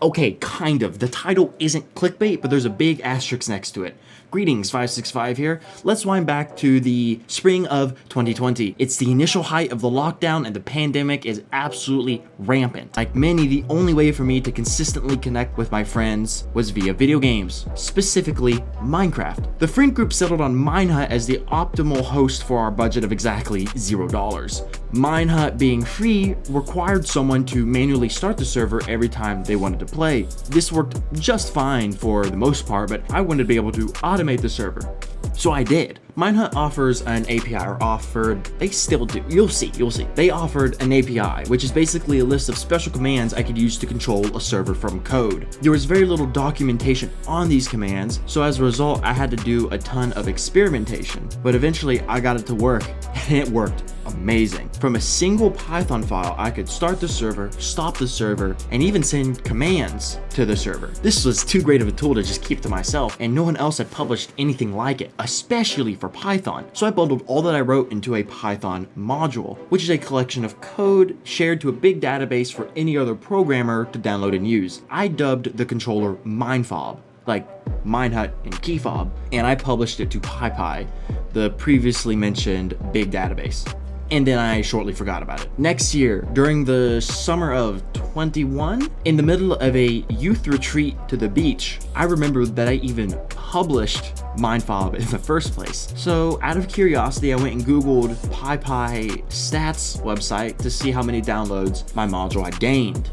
Okay, kind of. The title isn't clickbait, but there's a big asterisk next to it. Greetings, 565 here. Let's wind back to the spring of 2020. It's the initial height of the lockdown and the pandemic is absolutely rampant. Like many, the only way for me to consistently connect with my friends was via video games, specifically Minecraft. The friend group settled on Minehut as the optimal host for our budget of exactly $0. Minehut being free required someone to manually start the server every time they wanted to play. This worked just fine for the most part, but I wanted to be able to automate the server. So I did. Minehut offers an API, or offered, they still do, you'll see. They offered an API, which is basically a list of special commands I could use to control a server from code. There was very little documentation on these commands, so as a result, I had to do a ton of experimentation. But eventually I got it to work, and it worked amazing. From a single Python file, I could start the server, stop the server, and even send commands to the server. This was too great of a tool to just keep to myself, and no one else had published anything like it, especially for Python. So I bundled all that I wrote into a Python module, which is a collection of code shared to a big database for any other programmer to download and use. I dubbed the controller minefob, like minehut and keyfob, and I published it to PyPy, the previously mentioned big database. And then I shortly forgot about it. Next year, during the summer of 21, in the middle of a youth retreat to the beach, I remembered that I even published minefob in the first place. So out of curiosity, I went and Googled PyPy stats website to see how many downloads my module had gained.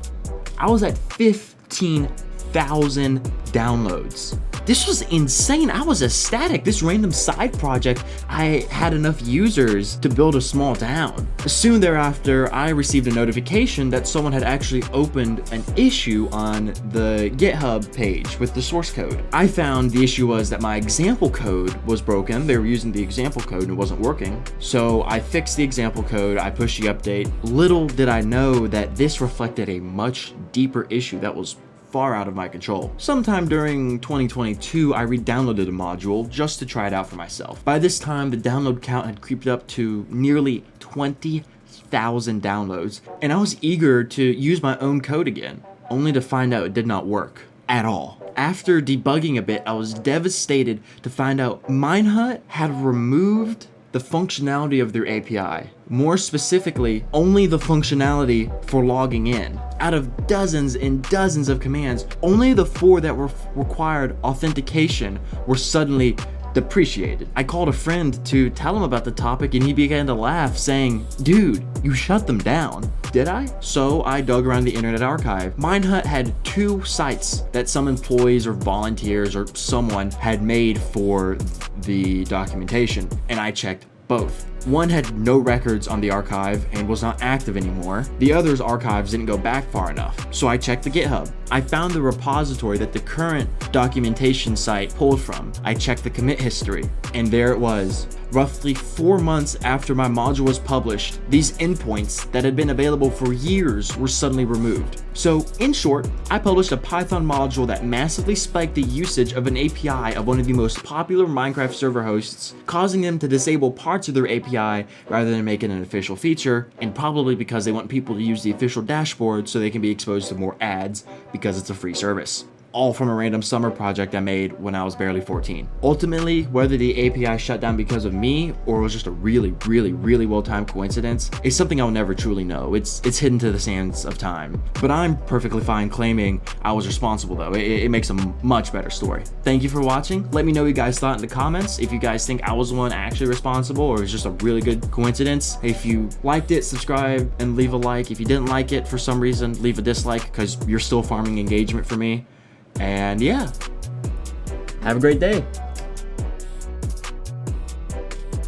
I was at 15,000 downloads. This was insane. I was ecstatic. This random side project, I had enough users to build a small town. Soon thereafter, I received a notification that someone had actually opened an issue on the GitHub page with the source code. I found the issue was that my example code was broken. They were using the example code and it wasn't working. So I fixed the example code, I pushed the update. Little did I know that this reflected a much deeper issue that was far out of my control. Sometime during 2022, I re-downloaded a module just to try it out for myself. By this time, the download count had creeped up to nearly 20,000 downloads, and I was eager to use my own code again, only to find out it did not work at all. After debugging a bit, I was devastated to find out Minehut had removed the functionality of their API. More specifically, only the functionality for logging in. Out of dozens and dozens of commands, only the 4 that required authentication were suddenly depreciated. I called a friend to tell him about the topic and he began to laugh, saying, "Dude, you shut them down." Did I? So I dug around the Internet Archive. Minehut had 2 sites that some employees or volunteers or someone had made for the documentation, and I checked both. One had no records on the archive and was not active anymore. The other's archives didn't go back far enough. So I checked the GitHub. I found the repository that the current documentation site pulled from. I checked the commit history, and there it was. Roughly 4 months after my module was published, these endpoints that had been available for years were suddenly removed. So in short, I published a Python module that massively spiked the usage of an API of one of the most popular Minecraft server hosts, causing them to disable parts of their API rather than make it an official feature, and probably because they want people to use the official dashboard so they can be exposed to more ads because it's a free service. All from a random summer project I made when I was barely 14. Ultimately, whether the API shut down because of me or it was just a really well-timed coincidence is something I'll never truly know. It's hidden to the sands of time. But I'm perfectly fine claiming I was responsible though. It makes a much better story. Thank you for watching. Let me know what you guys thought in the comments. If you guys think I was the one actually responsible or it was just a really good coincidence. If you liked it, subscribe and leave a like. If you didn't like it for some reason, leave a dislike because you're still farming engagement for me. And yeah, have a great day.